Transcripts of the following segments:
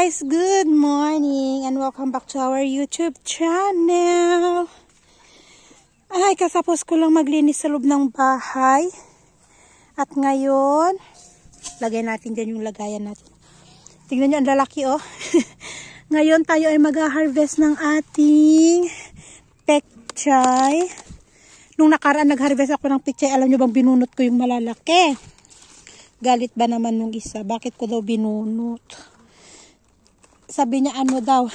guys, good morning and welcome back to our YouTube channel. Ay, katapos ko lang maglinis sa loob ng bahay. At ngayon, lagay natin dyan yung lagayan natin. Tingnan nyo, ang lalaki oh. Ngayon tayo ay mag-harvest ng ating pechay. Nung nakaraan nag-harvest ako ng pechay, alam nyo bang binunot ko yung malalaki? Galit ba naman nung isa? Bakit ko daw binunot? Sabi niya ano daw,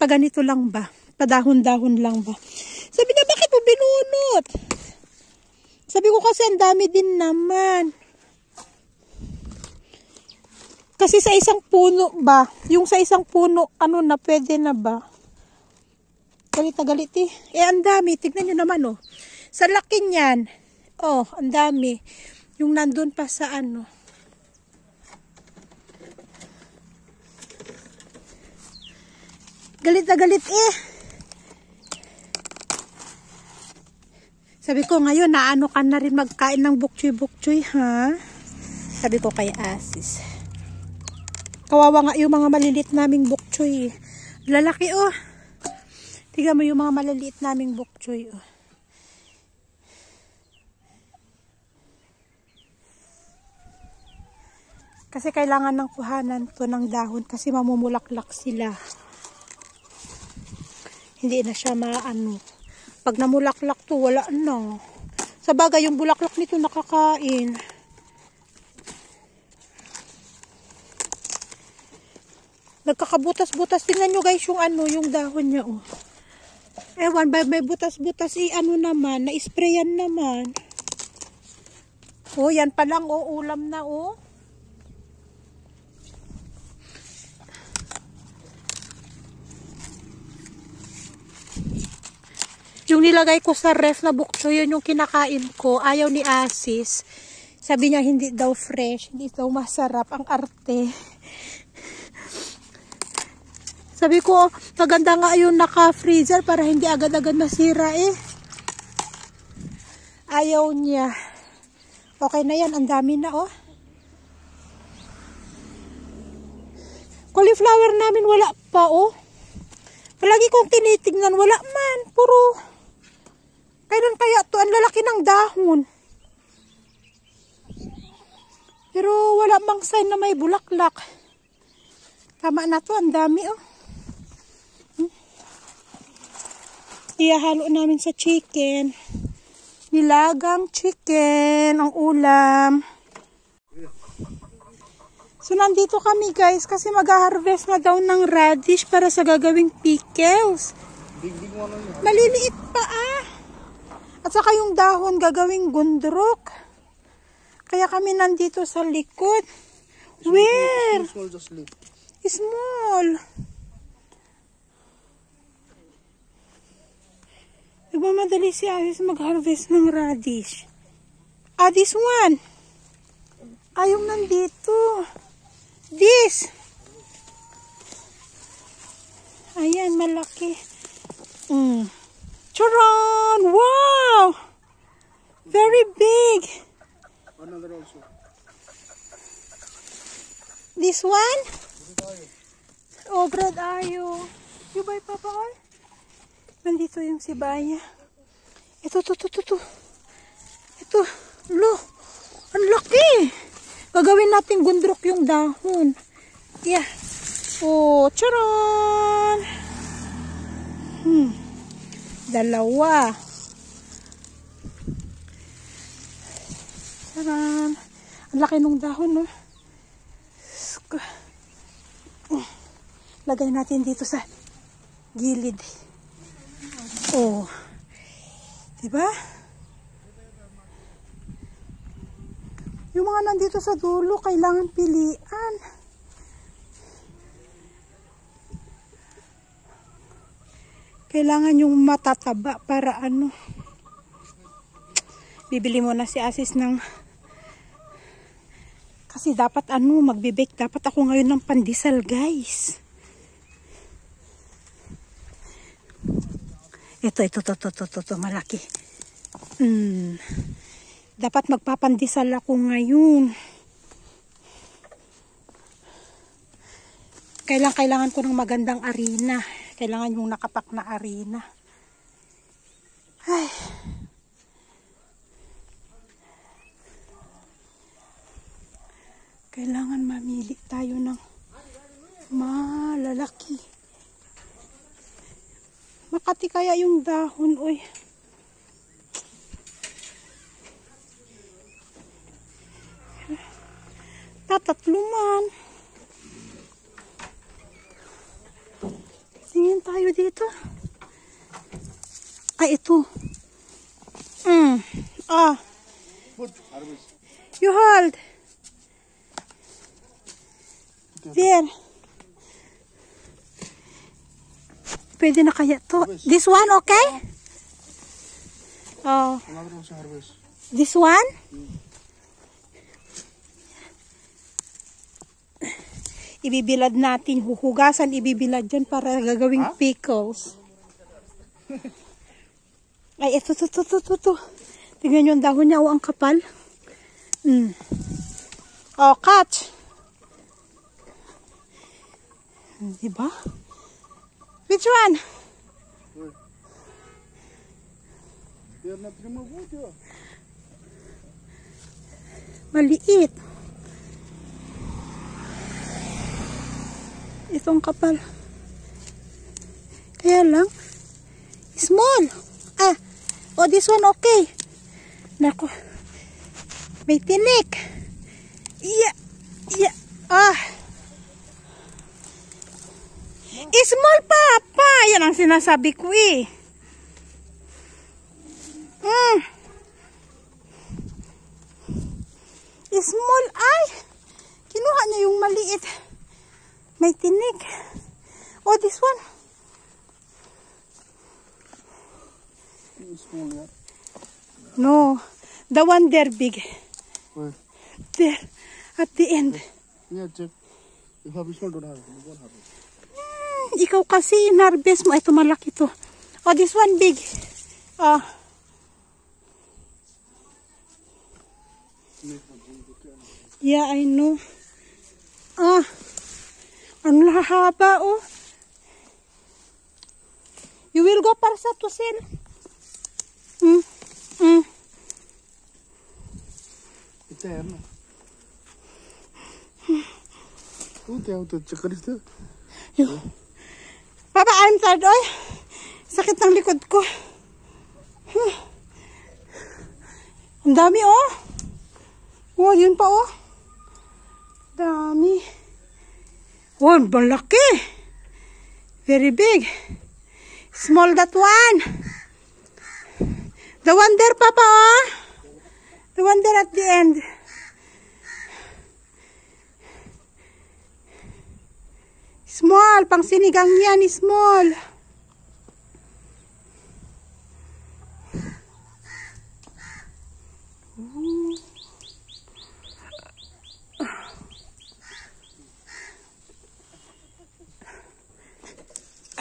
pag ganito lang ba? Padahon-dahon lang ba? Sabi niya, bakit mo binunot? Sabi ko kasi ang dami din naman. Kasi sa isang puno ba? Yung sa isang puno, ano na, pwede na ba? Galit na galit eh. Eh, ang dami. Tignan nyo naman oh. Sa laki niyan. Oh, ang dami. Yung nandun pa sa ano. Galit na galit eh. Sabi ko ngayon, naano ka na rin magkain ng bukchoy-bukchoy ha? Sabi ko kay Asis. Kawawa nga yung mga maliliit naming bukchoy. Lalaki oh. Tignan mo yung mga maliliit naming bukchoy oh. Kasi kailangan ng kuhanan to ng dahon kasi mamumulaklak sila. Hindi na siya maano. Pag namulaklak to, wala na. Sa bagay, yung bulaklak nito nakakain. Nagkakabutas-butas. Tingnan nyo guys yung ano, yung dahon niya oh. Ewan, may butas-butas ano naman, na-sprayan naman. Oh, yan pa lang oh, ulam na oh. Yung nilagay ko sa ref na bukchoy, yun yung kinakain ko. Ayaw ni Asis. Sabi niya hindi daw fresh, hindi daw masarap. Ang arte. Sabi ko, maganda nga yung naka-freezer para hindi agad-agad masira eh. Ayaw niya. Okay na yan, ang dami na oh. Cauliflower namin wala pa oh. Palagi kong tinitignan, wala man. Puro kailan kaya to? Ang lalaki ng dahon. Pero wala bang sign na may bulaklak. Tama na to, ang dami oh. Ihahalo namin sa chicken. Nilagang chicken ang ulam. So nandito kami guys kasi mag-harvest na daw ng radish para sa gagawing pickles. Maliliit pa ah. At saka yung dahon gagawing gundrok. Kaya kami nandito sa likod. Where? Small. Nagmamadali si Asis mag-harvest ng radish. Ah, this one. Yung nandito. This. Ayan, malaki. Charon! Wow! Very big. Another also. This one? Oh, bread ayo. You buy papa all? Nandito yung sibaya. Ito. Ito. Lo. Ang laki. Gagawin natin gundrok yung dahon. Yeah. Oh, charon! Dalawa. Taran. Ang laki ng dahon, no? Lagay natin dito sa gilid. Oh. Diba? Yung mga nandito sa dulo, kailangan pilian. Kailangan yung matataba para ano. Bibili muna si Asis ng kasi dapat ano, magbe-bake. Dapat ako ngayon ng pandesal, guys. Ito, malaki. Dapat magpapandesal ako ngayon. Kailangan ko ng magandang arena. Kailangan yung nakapak na arena. Ay. Kailangan mamili tayo ng malalaki. Makati kaya yung dahon, oy. Tatatlo man. Tingin tayo dito. Ay, ito. You hold. There. Pwede na kaya to. This one, okay? Oh. This one? Ibibilad natin. Huhugasan, ibibilad dyan para gagawing pickles. Ay, ito. Tingnan nyo ang dahon niya. Ang kapal. Oh, catch. Diba? Which one? Maliit. Itong kapal. Kaya lang. Small. Oh, this one okay. Nako. May tinik. Yeah. Small, papa. Yan ang sinasabi ko eh. Small, ay. Kinuha niya yung maliit. May tinik. Oh, this one. Small, yeah. No. The one there big. Where? There. At the end. Yeah, check. You have small, don't have it. You don't have it. Ikaw kasi in-harvest mo. Ito malaki to. Oh, this one big. Yeah, I know. Ang haba, oh. You will go para sa to sell. It's there, no? क्या होता है चक्कर इससे Papa, I'm tired, oy. Sakit ng likod ko. Ang dami, oh. Oh, yun pa, oh. Dami. Oh, malaki. Very big. Small that one. The one there, Papa, oh. The one there at the end. Small, pang sinigang yan, small.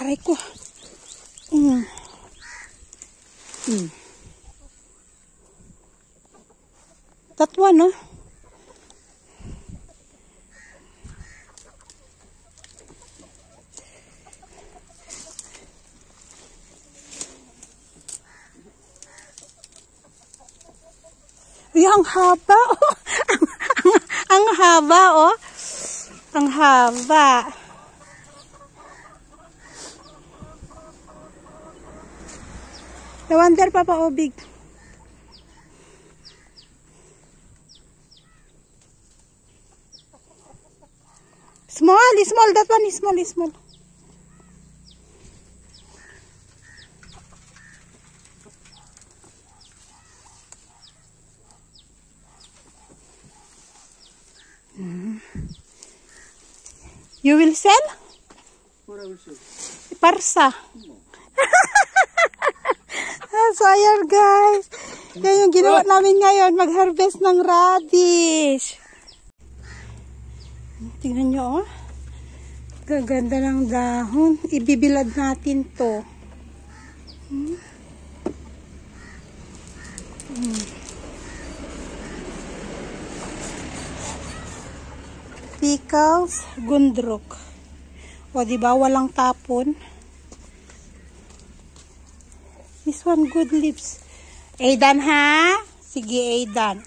Aray ko. That one, no? Uy, ang haba, oh. ang haba, oh. Ang haba. The one there, Papa, oh, big. Small, that one is small. You will sell? What I will say? Parsa. So, ayan guys. Yan yung ginawa namin ngayon. Mag-harvest ng radish. Tingnan nyo, oh. Gaganda ng dahon. Ibibilad natin to. Pickles, gundruk. O, diba? Walang tapon. This one good lips. Aidan, ha? Sige, Aidan.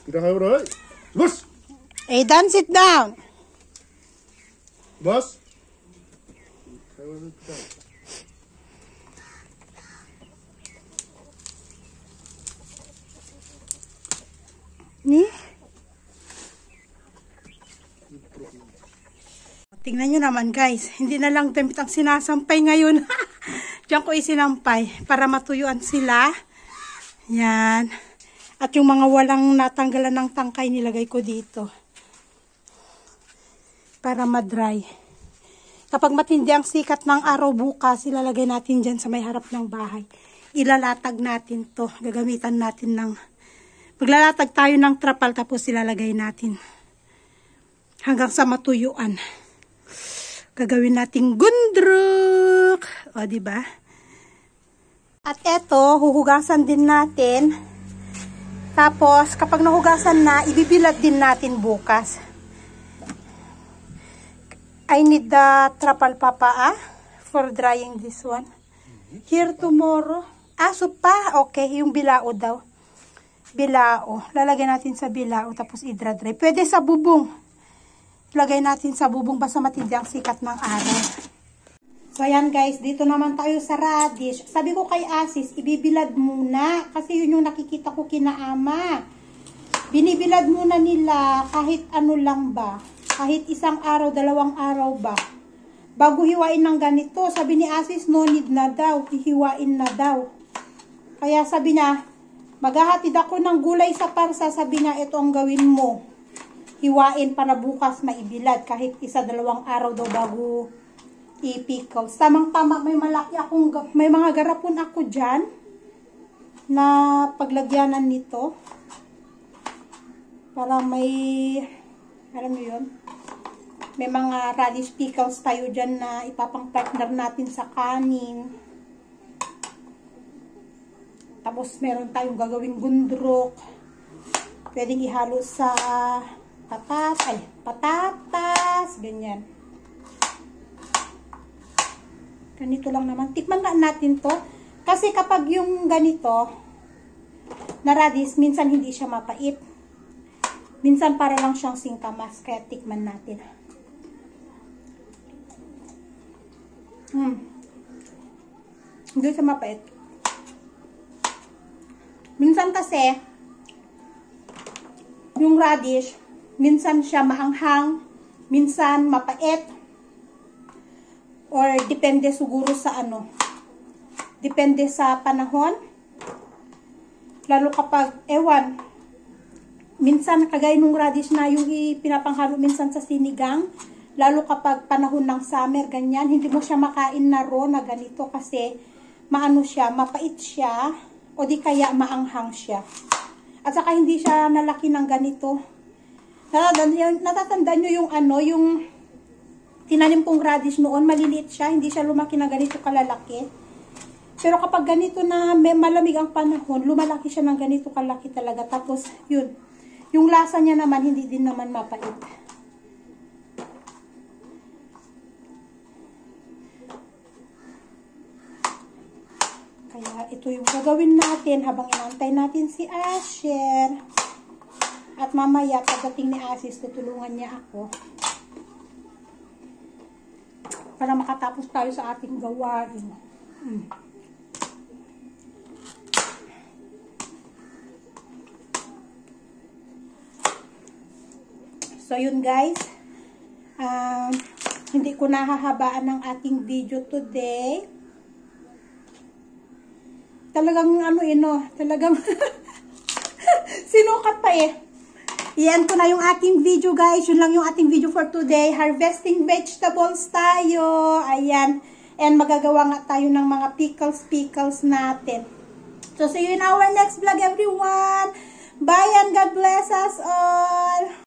Kita kayo, bro. Boss! Aidan, sit down. Boss! Ni? Tingnan nyo naman guys, hindi na lang damit ang sinasampay ngayon. Diyan ko isinampay para matuyuan sila. Yan. At yung mga walang natanggalan ng tangkay nilagay ko dito. Para madry. Kapag matindi ang sikat ng araw bukas, ilalagay natin dyan sa may harap ng bahay. Ilalatag natin to. Gagamitan natin ng... Maglalatag tayo ng trapal tapos ilalagay natin. Hanggang sa matuyuan. Gagawin nating gundruk. O, diba? At eto, huhugasan din natin. Tapos, kapag nahugasan na, ibibilad din natin bukas. I need the trapal papa for drying this one. Here tomorrow. Aso pa. Okay, yung bilao daw. Bilao. Lalagay natin sa bilao tapos i-dry. Pwede sa bubong. Lagay natin sa bubong basta matindi ang sikat ng araw. So, ayan guys. Dito naman tayo sa radish. Sabi ko kay Asis, ibibilad muna. Kasi yun yung nakikita ko kina ama. Binibilad muna nila kahit ano lang ba. Kahit isang araw, 2 araw ba. Bago hiwain ng ganito. Sabi ni Asis, no need na daw. Hihiwain na daw. Kaya sabi niya, maghahatid ako ng gulay sa parsa. Sabi niya, ito ang gawin mo. Hiwain para bukas maibilad kahit 1-2 araw daw bago i-pickle. Tamang-tama may mga garapon ako diyan na paglagyanan nito para may alam niyo yun, may mga radish pickles tayo diyan na ipapang-partner natin sa kanin. Tapos meron tayong gagawing gundruk. Pwedeng ihalo sa patatas, ganyan. Ganito lang naman. Tikman nga natin to. Kasi kapag yung ganito, na radish, minsan hindi siya mapait. Minsan para lang siyang singkamas. Kaya tikman natin. Hindi siya mapait. Minsan kasi, yung radish, minsan siya maanghang, minsan mapait, or depende siguro sa ano, depende sa panahon. Lalo kapag, minsan kagaya nung radish na yung pinapanghalo minsan sa sinigang, lalo kapag panahon ng summer, ganyan, hindi mo siya makain na raw na ganito kasi maano siya, mapait siya, o di kaya maanghang siya. At saka hindi siya nalaki ng ganito. Natatandaan nyo yung ano, yung tinanim kong radish noon, maliliit siya, hindi siya lumaki ng ganito kalalaki. Pero kapag ganito na malamig ang panahon, lumalaki siya ng ganito kalaki talaga. Tapos, yun, yung lasa niya naman, hindi din naman mapait. Kaya, ito yung gagawin natin habang inantay natin si Asher. At mamaya, pagdating ni Asis, tutulungan niya ako. Para makatapos tayo sa ating gawain. So, yun guys. Hindi ko nahahabaan ng ating video today. Talagang talagang sinukat pa eh. Iyan ko na yung ating video guys. Yun lang yung ating video for today. Harvesting vegetables tayo. Ayan. And magagawa nga tayo ng mga pickles natin. So see you in our next vlog everyone. Bye and God bless us all.